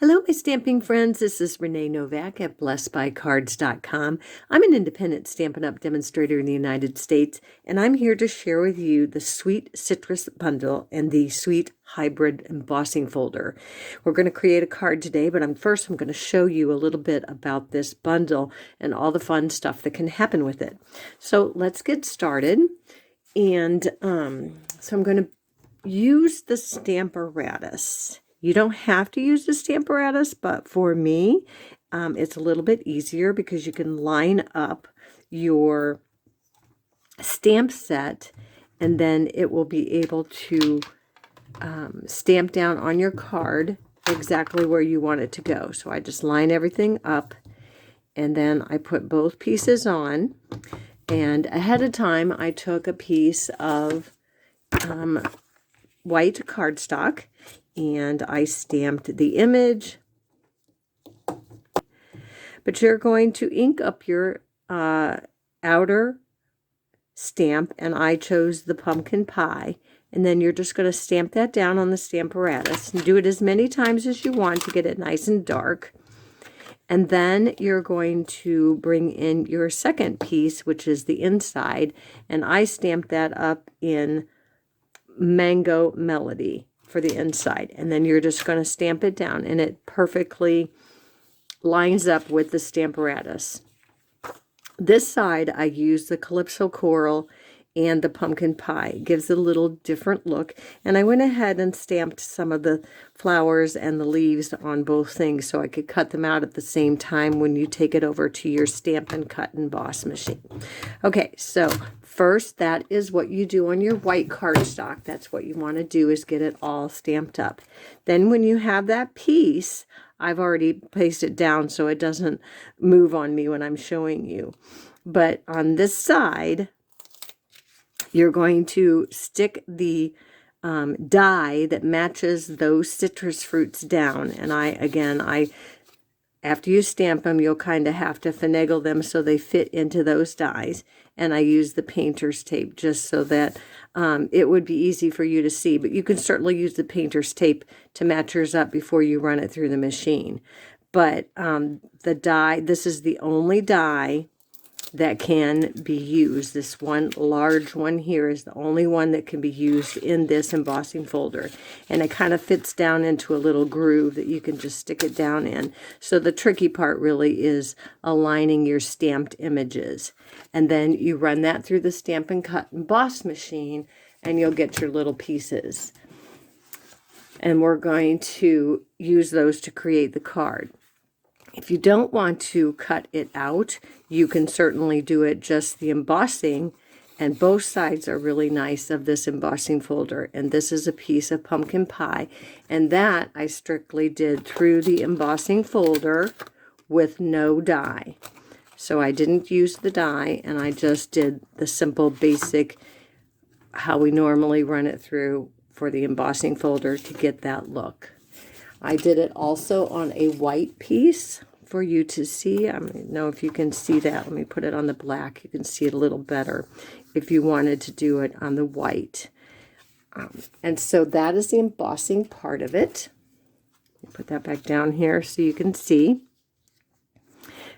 Hello, my stamping friends. This is Renee Novak at blessedbycards.com. I'm an independent Stampin' Up! Demonstrator in the United States, and I'm here to share with you the Sweet Citrus Bundle and the Sweet Hybrid Embossing Folder. We're going to create a card today, but first I'm going to show you a little bit about this bundle and all the fun stuff that can happen with it. So let's get started. And so I'm going to use the Stamparatus. You don't have to use the Stamparatus, but for me, it's a little bit easier because you can line up your stamp set and then it will be able to stamp down on your card exactly where you want it to go. So I just line everything up and then I put both pieces on. And ahead of time, I took a piece of white cardstock and I stamped the image. But you're going to ink up your outer stamp, and I chose the pumpkin pie. And then you're just going to stamp that down on the Stamparatus and do it as many times as you want to get it nice and dark. And then you're going to bring in your second piece, which is the inside, and I stamped that up in Mango Melody for the inside. And then you're just going to stamp it down, and it perfectly lines up with the Stamparatus. This side, I use the Calypso Coral and the pumpkin pie. It gives it a little different look. And I went ahead and stamped some of the flowers and the leaves on both things so I could cut them out at the same time when you take it over to your Stampin' Cut and Emboss machine. Okay, so first, that is what you do on your white cardstock. That's what you want to do, is get it all stamped up. Then when you have that piece, I've already placed it down so it doesn't move on me when I'm showing you. But on this side, you're going to stick the die that matches those citrus fruits down. And after you stamp them, you'll kind of have to finagle them so they fit into those dies. And I use the painter's tape just so that it would be easy for you to see. But you can certainly use the painter's tape to match yours up before you run it through the machine. But the die, this is the only die that can be used. This one large one here is the only one that can be used in this embossing folder, and it kind of fits down into a little groove that you can just stick it down in. So the tricky part really is aligning your stamped images, and then you run that through the Stampin' Cut and Emboss machine and you'll get your little pieces, and we're going to use those to create the card. If you don't want to cut it out, you can certainly do it just the embossing, and both sides are really nice of this embossing folder. And this is a piece of pumpkin pie, and that I strictly did through the embossing folder with no die. So I didn't use the die, and I just did the simple basic how we normally run it through for the embossing folder to get that look. I did it also on a white piece for you to see. I don't know if you can see that. Let me put it on the black. You can see it a little better if you wanted to do it on the white. And so that is the embossing part of it. Put that back down here so you can see.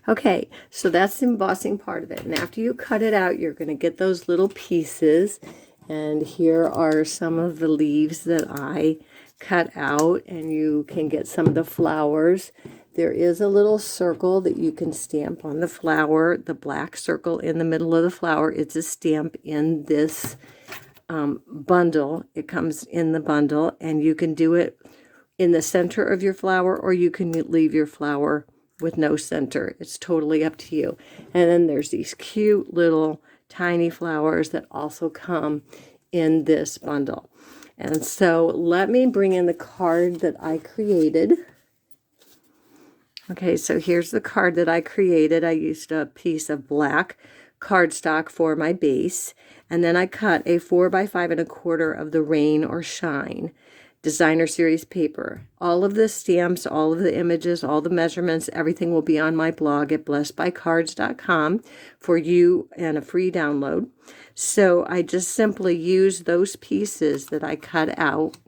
Okay, so that's the embossing part of it. And after you cut it out, you're going to get those little pieces. And here are some of the leaves that I cut out, and you can get some of the flowers. There is a little circle that you can stamp on the flower. The black circle in the middle of the flower, it's a stamp in this bundle. It comes in the bundle, and you can do it in the center of your flower, or you can leave your flower with no center. It's totally up to you. And then there's these cute little tiny flowers that also come in this bundle. And so let me bring in the card that I created. Okay, so here's the card that I created. I used a piece of black cardstock for my base, and then I cut a 4 by 5 1/4 of the Rain or Shine designer series paper. All of the stamps, all of the images, all the measurements, everything will be on my blog at blessedbycards.com for you and a free download. So I just simply used those pieces that I cut out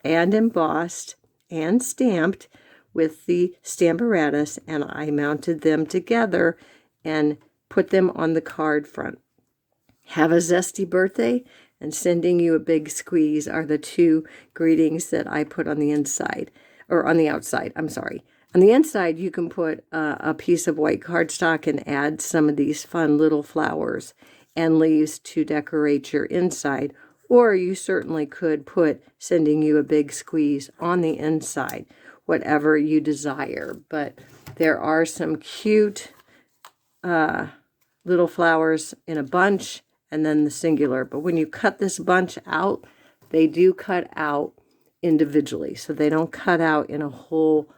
and embossed and stamped with the Stamparatus, and I mounted them together and put them on the card front. Have a zesty birthday and sending you a big squeeze are the two greetings that I put on the inside, or on the outside, I'm sorry. On the inside, you can put a piece of white cardstock and add some of these fun little flowers and leaves to decorate your inside, or you certainly could put sending you a big squeeze on the inside, whatever you desire. But there are some cute little flowers in a bunch, and then the singular. But when you cut this bunch out, they do cut out individually. So they don't cut out in a whole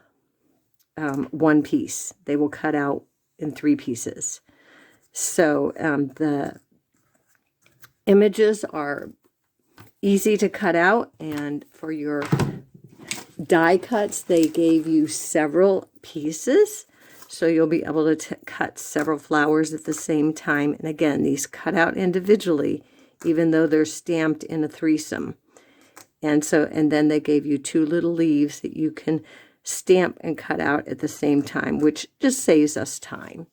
one piece. They will cut out in 3 pieces. So the images are easy to cut out, and for your die cuts, they gave you several pieces. So you'll be able to cut several flowers at the same time. And again, these cut out individually, even though they're stamped in a threesome. And then they gave you 2 little leaves that you can stamp and cut out at the same time, which just saves us time.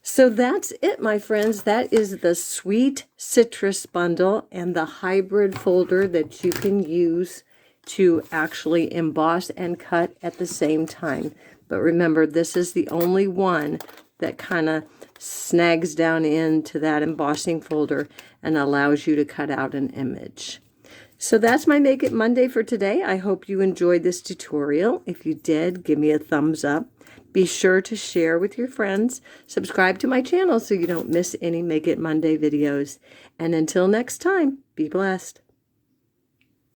So that's it, my friends. That is the Sweet Citrus Bundle and the hybrid folder that you can use to actually emboss and cut at the same time. But remember, this is the only one that kind of snags down into that embossing folder and allows you to cut out an image. So that's my Make It Monday for today. I hope you enjoyed this tutorial. If you did, give me a thumbs up. Be sure to share with your friends. Subscribe to my channel so you don't miss any Make It Monday videos. And until next time, be blessed.